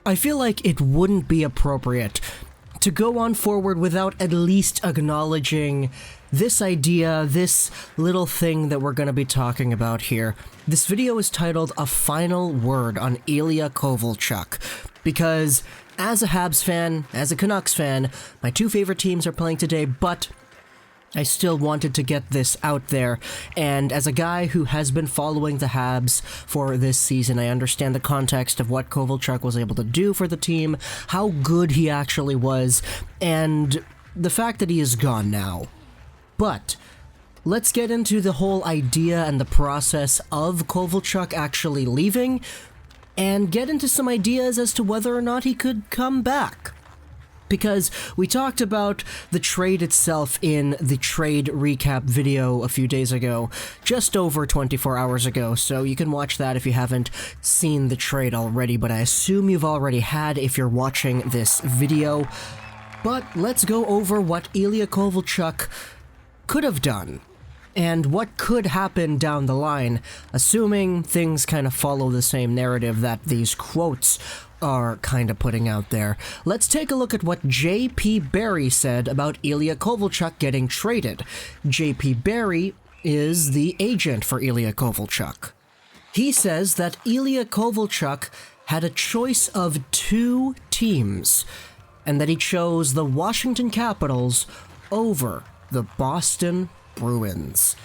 I feel like it wouldn't be appropriate to go on forward without at least acknowledging this idea, this little thing that we're going to be talking about here. This video is titled A Final Word on Ilya Kovalchuk, because as a Habs fan, as a Canucks fan, my two favorite teams are playing today, but I still wanted to get this out there, and as a guy who has been following the Habs for this season, I understand the context of what Kovalchuk was able to do for the team, how good he actually was, and the fact that he is gone now. But let's get into the whole idea and the process of Kovalchuk actually leaving, and get into some ideas as to whether or not he could come back. Because we talked about the trade itself in the trade recap video a few days ago, just over 24 hours ago, so you can watch that if you haven't seen the trade already, but I assume you've already had if you're watching this video. But let's go over what Ilya Kovalchuk could have done, and what could happen down the line, assuming things kind of follow the same narrative that these quotes are kind of putting out there. Let's take a look at what J.P. Barry said about Ilya Kovalchuk getting traded. J.P. Barry is the agent for Ilya Kovalchuk. He says that Ilya Kovalchuk had a choice of two teams, and that he chose the Washington Capitals over the Boston Bruins.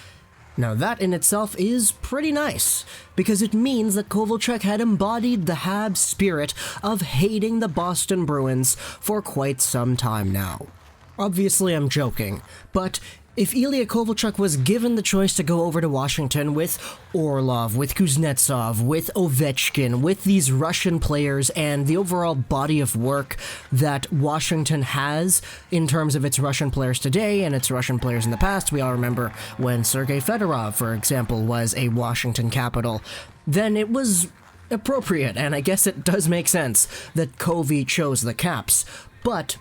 Now that in itself is pretty nice, because it means that Kovalchuk had embodied the Habs spirit of hating the Boston Bruins for quite some time now. Obviously I'm joking, but if Ilya Kovalchuk was given the choice to go over to Washington with Orlov, with Kuznetsov, with Ovechkin, with these Russian players, and the overall body of work that Washington has in terms of its Russian players today and its Russian players in the past, we all remember when Sergei Fedorov, for example, was a Washington Capital, then it was appropriate, and I guess it does make sense that Kovy chose the Caps. But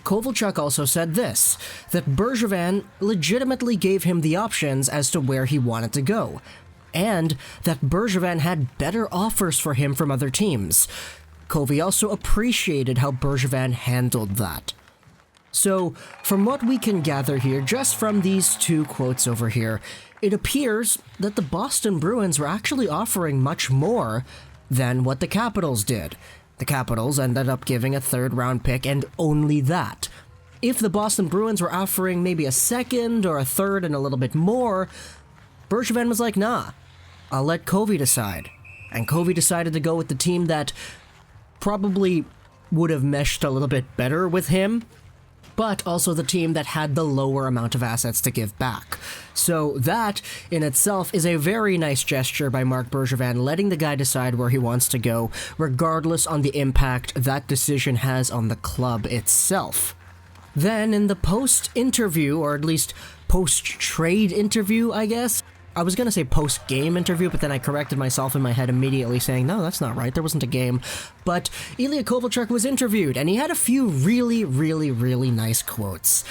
Kovalchuk also said this, that Bergevin legitimately gave him the options as to where he wanted to go, and that Bergevin had better offers for him from other teams. Kovy also appreciated how Bergevin handled that. So, from what we can gather here, just from these two quotes over here, it appears that the Boston Bruins were actually offering much more than what the Capitals did. The Capitals ended up giving a third-round pick, and only that. If the Boston Bruins were offering maybe a second or a third and a little bit more, Bergevin was like, nah, I'll let Kovy decide. And Kovy decided to go with the team that probably would have meshed a little bit better with him, but also the team that had the lower amount of assets to give back. So that, in itself, is a very nice gesture by Marc Bergevin, letting the guy decide where he wants to go, regardless on the impact that decision has on the club itself. Then, in the post-interview, or at least post-trade interview, I guess, I was going to say post-game interview, but then I corrected myself in my head immediately saying, no, that's not right, there wasn't a game. But Ilya Kovalchuk was interviewed, and he had a few really nice quotes.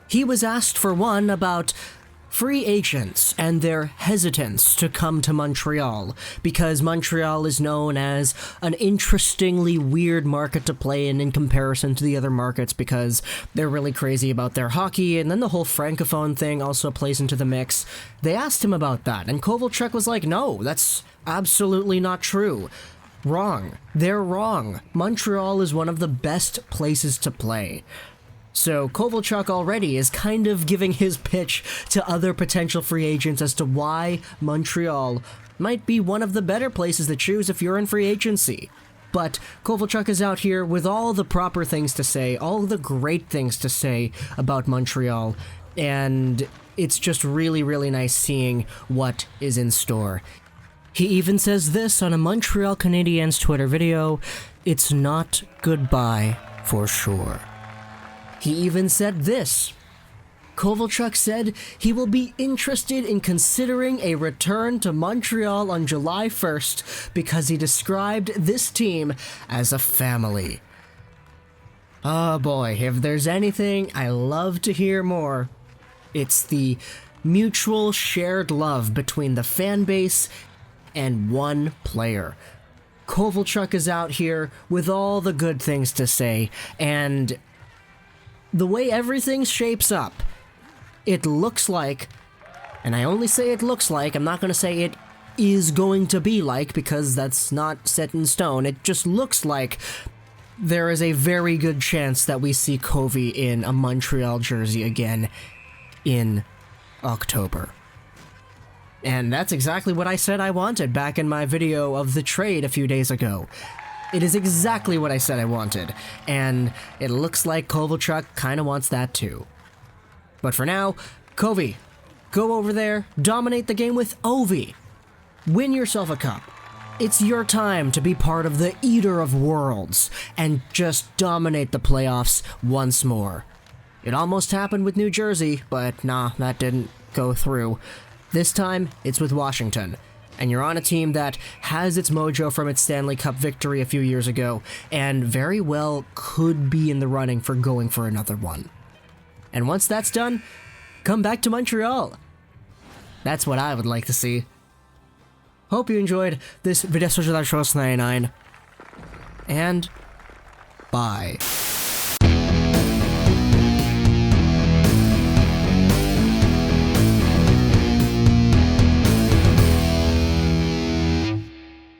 He was asked, for one, about free agents and their hesitance to come to Montreal, because Montreal is known as an interestingly weird market to play in comparison to the other markets, because they're really crazy about their hockey, and then the whole francophone thing also plays into the mix. They asked him about that, and Kovalchuk was like, no, that's absolutely not true. Wrong. They're wrong. Montreal is one of the best places to play. So Kovalchuk already is kind of giving his pitch to other potential free agents as to why Montreal might be one of the better places to choose if you're in free agency. But Kovalchuk is out here with all the proper things to say, all the great things to say about Montreal, and it's just really nice seeing what is in store. He even says this on a Montreal Canadiens Twitter video, "It's not goodbye for sure." He even said this. Kovalchuk said he will be interested in considering a return to Montreal on July 1st because he described this team as a family. Oh boy, if there's anything I love to hear more, it's the mutual shared love between the fan base and one player. Kovalchuk is out here with all the good things to say, and the way everything shapes up, it looks like, and I only say it looks like, I'm not going to say it is going to be like, because that's not set in stone. It just looks like there is a very good chance that we see Covey in a Montreal jersey again in October. And that's exactly what I said I wanted back in my video of the trade a few days ago. It is exactly what I said I wanted, and it looks like Kovalchuk kind of wants that too. But for now, Covey, go over there, dominate the game with Ovi. Win yourself a cup. It's your time to be part of the Eater of Worlds and just dominate the playoffs once more. It almost happened with New Jersey, but nah, that didn't go through. This time, it's with Washington, and you're on a team that has its mojo from its Stanley Cup victory a few years ago, and very well could be in the running for going for another one. And once that's done, come back to Montreal. That's what I would like to see. Hope you enjoyed this video 99, and bye.